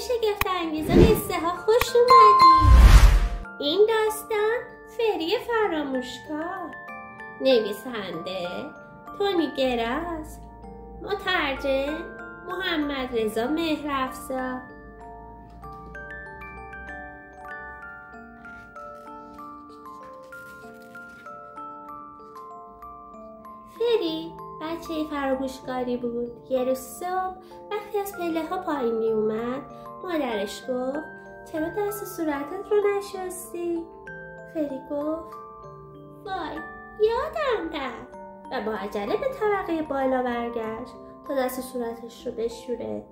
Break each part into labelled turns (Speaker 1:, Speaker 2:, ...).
Speaker 1: شگفت‌انگیز قصه ها خوش اومدی. این داستان فری فراموشکار، نویسنده تونی گراز، مترجم محمد رضا مهرافزا. فری بچه فراموشکاری بود. یه روز صبح وقتی از پله ها پایین می اومد، مادرش گفت چرا دست صورتت رو نشستی؟ فری گفت وای یادم رفت و با عجله به طبقه بالا برگشت تا دست صورتش رو بشوره.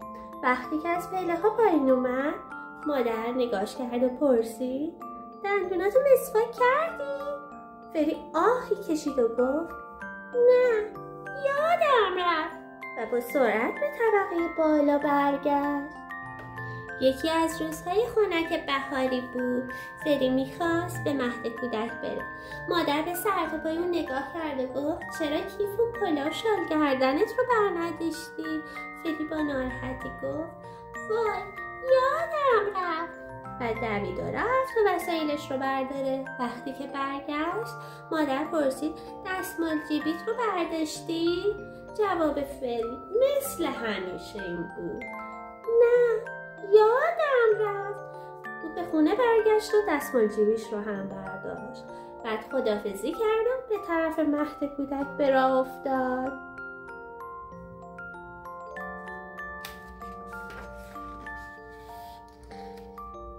Speaker 1: وقتی که از پله ها پایین اومد، مادر نگاش کرد و پرسید دندوناتو مسواک کردی؟ فری آهی کشید و گفت نه یادم رفت و با سرعت به طبقه بالا برگشت. یکی از روزهای خنک بهاری بود. فری میخواست به مهد کودک بره. مادر به سر تا پای اون نگاه کرد و گفت چرا کیف و کلاه شال گردنت رو برنداشتی؟ فری با ناراحتی گفت وای یادم رفت و دوید و رفت و وسایلش رو برداره. وقتی که برگشت مادر پرسید دستمال جیبیت رو برداشتی؟ جواب فری مثل همیشه این بود نه یادم رفت. او به خونه برگشت و دستمال جیبیش رو هم برداشت. بعد خداحافظی کرد و به طرف مهد کودک به راه افتاد.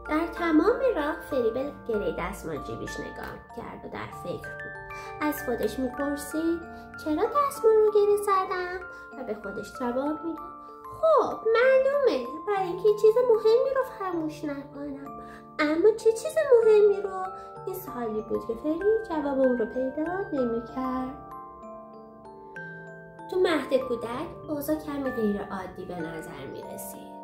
Speaker 1: در تمام راه فری به گره دستمال جیبیش نگاه کرد و در فکر بود. از خودش میپرسید چرا دستمال رو گره زدم؟ و به خودش جواب میداد خب معلومه برای اینکه چیز مهمی رو فراموش نکنم. اما چه چیز مهمی رو؟ این سوالی بود که فری جواب اون رو پیدا نمی‌کرد. تو مهد کودک اوضاع کمی غیر عادی به نظر میرسید.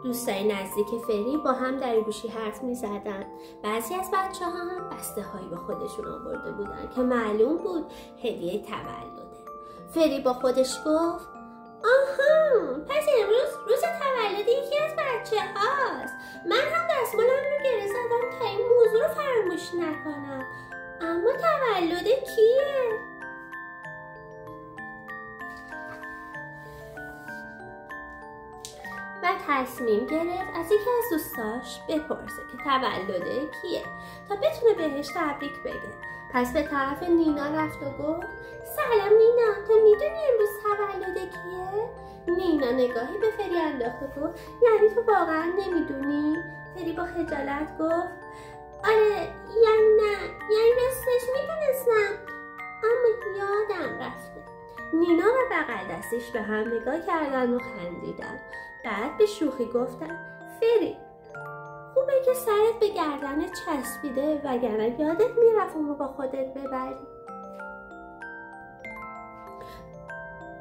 Speaker 1: دوستای نزدیک فری با هم در گوشی حرف می‌زدن. بعضی از بچه‌ها هم بسته‌هایی به خودشون آورده بودن که معلوم بود هدیه تولده. فری با خودش گفت آها پس امروز روز تولد یکی از بچه هاست. من هم دستمالم رو گره زدم تا این موضوع رو فراموش نکنم. اما تولد کیه؟ و تصمیم گرفت از یکی از دوستاش بپرسه که تولد کیه تا بتونه بهش تبریک بگه. پس به طرف نینا رفت و گفت سلام نینا، تو میدونی امروز تولد کیه؟ نینا نگاهی به فری انداخت و گفت یعنی تو واقعا نمیدونی؟ فری با خجالت گفت آره یعنی نه، یعنی راستش میدونستم اما یادم رفته. نینا و بغل دستش به هم نگاه کردن و خندیدن. بعد به شوخی گفتن فری خوبه که سرت به گردنت چسبیده وگرنه یادت میرفت اون رو با خودت ببری.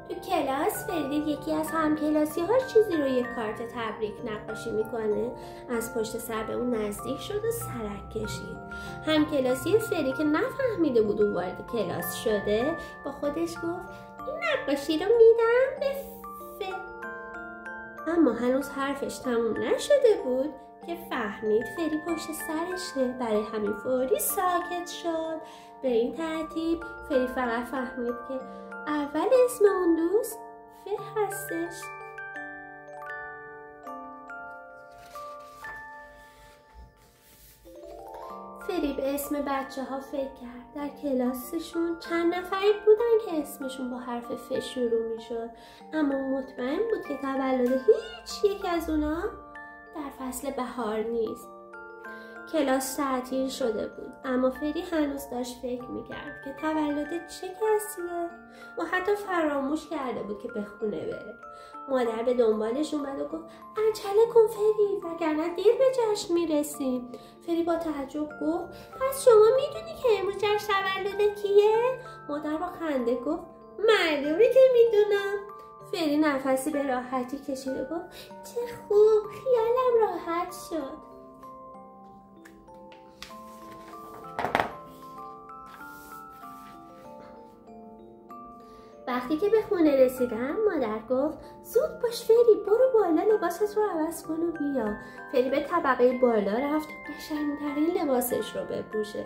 Speaker 1: تو کلاس فری یکی از همکلاسی‌هاش چیزی رو یک کارت تبریک نقاشی میکنه. از پشت سر به اون نزدیک شد و سرک کشید. همکلاسی فری که نفهمیده بود اون وارد کلاس شده با خودش گفت این نقاشی رو میدم به اما هنوز حرفش تموم نشده بود که فهمید فری پشت سرشه. برای همین فوری ساکت شد. به این ترتیب فری فقط فهمید که اول اسم اون دوست فر هستش. فری به اسم بچه ها فکر کرد. در کلاسشون چند نفری بودن که اسمشون با حرف ف شروع می شد. اما مطمئن بود که تولد هیچ یک از اونا در فصل بهار نیست. کلاس تعطیل شده بود اما فری هنوز داشت فکر میکرد که تولد چه کسیه و حتی فراموش کرده بود که به خونه بره. مادر به دنبالش اومد و گفت عجله کن فری وگرنه دیر به جشن میرسیم. فری با تعجب گفت پس شما میدونی که امروز جشن تولد کیه؟ مادر با خنده گفت معلومه که میدونم. فری نفسی به راحتی کشید و گفت چه خوب، خیالم راحت شد. وقتی که به خونه رسیدن مادر گفت زود باش فری، برو بالا لباست رو عوض کن و بیا. فری به طبقه بالا رفت و قشنگترین لباسش رو بپوشه.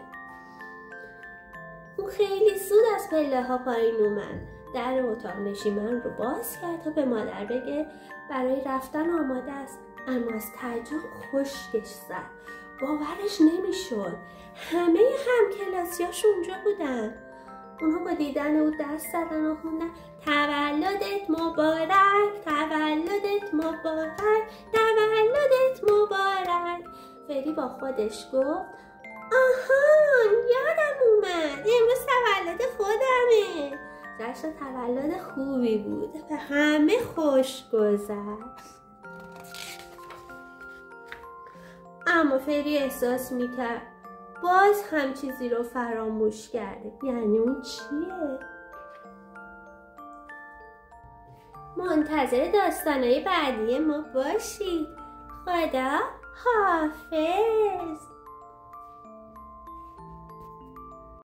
Speaker 1: اون خیلی زود از پله ها پایین اومد. در اتاق نشیمن رو باز کرد تا به مادر بگه برای رفتن آماده است. اما از تعجب خشکش زد. باورش نمیشد. همه همکلاسیاش اونجا بودن. اونها با دیدن او دست زدن و خوندن تولدت مبارک، تولدت مبارک، تولدت مبارک. فری با خودش گفت آهان یادم اومد امروز تولد خودمه. جشن تولد خوبی بود و همه خوش گذشت. اما فری احساس میکرد باز هم چیزی رو فراموش کرده. یعنی اون چیه؟ منتظر داستانهای بعدی ما باشید. خدا حافظ.